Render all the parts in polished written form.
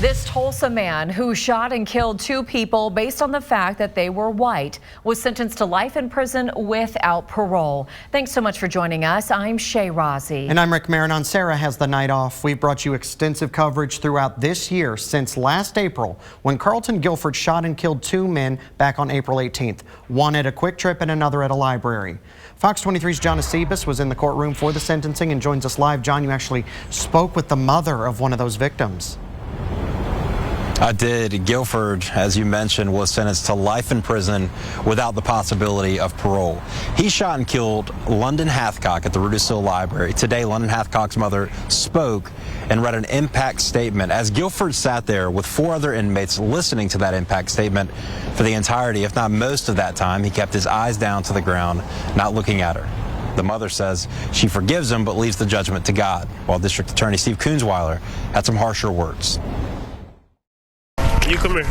This Tulsa man who shot and killed two people based on the fact that they were white was sentenced to life in prison without parole. Thanks so much for joining us. I'm Shay Rozzi. And I'm Rick Marinon. Sarah has the night off. We've brought you extensive coverage throughout this year since last April when Carlton Guilford shot and killed two men back on April 18th, one at a Quick Trip and another at a library. Fox 23's John Acebus was in the courtroom for the sentencing and joins us live. John, you actually spoke with the mother of one of those victims. I did. Guilford, as you mentioned, was sentenced to life in prison without the possibility of parole. He shot and killed London Hathcock at the Rudisill Library. Today, London Hathcock's mother spoke and read an impact statement as Guilford sat there with four other inmates listening to that impact statement for the entirety, if not most of that time. He kept his eyes down to the ground, not looking at her. The mother says she forgives him but leaves the judgment to God, while District Attorney Steve Kunzweiler had some harsher words. You come here.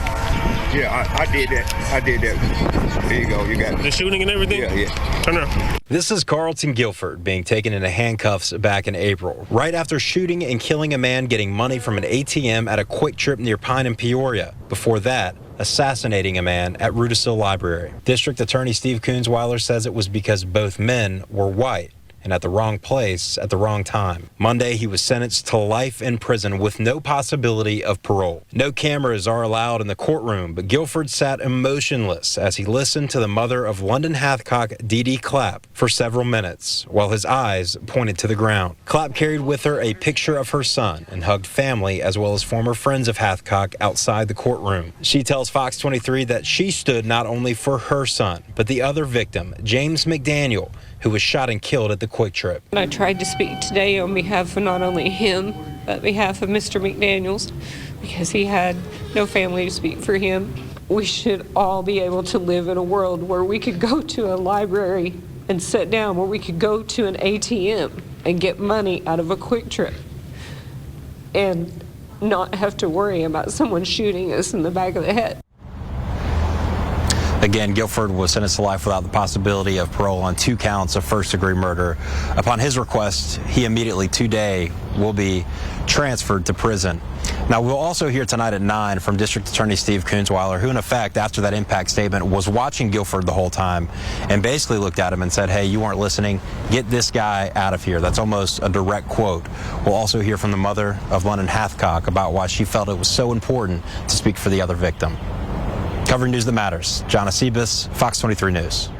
Yeah, I did that. I did that. There you go. You got it. The shooting and everything? Yeah. Turn around. This is Carlton Guilford being taken into handcuffs back in April, right after shooting and killing a man getting money from an ATM at a Quick Trip near Pine and Peoria. Before that, assassinating a man at Rudisill Library. District Attorney Steve Kunzweiler says it was because both men were white and at the wrong place at the wrong time. Monday, he was sentenced to life in prison with no possibility of parole. No cameras are allowed in the courtroom, but Guilford sat emotionless as he listened to the mother of London Hathcock, Dee Dee Clapp, for several minutes, while his eyes pointed to the ground. Clapp carried with her a picture of her son and hugged family as well as former friends of Hathcock outside the courtroom. She tells Fox 23 that she stood not only for her son, but the other victim, James McDaniel, who was shot and killed at the Quick Trip. I tried to speak today on behalf of not only him, but behalf of Mr. McDaniels, because he had no family to speak for him. We should all be able to live in a world where we could go to a library and sit down, where we could go to an ATM and get money out of a Quick Trip and not have to worry about someone shooting us in the back of the head. Again, Guilford was sentenced to life without the possibility of parole on 2 counts of first-degree murder. Upon his request, he immediately today will be transferred to prison. Now, we'll also hear tonight at 9 from District Attorney Steve Kunzweiler, who in effect, after that impact statement, was watching Guilford the whole time and basically looked at him and said, hey, you weren't listening. Get this guy out of here. That's almost a direct quote. We'll also hear from the mother of London Hathcock about why she felt it was so important to speak for the other victim. Covering news that matters, John Acebus, Fox 23 News.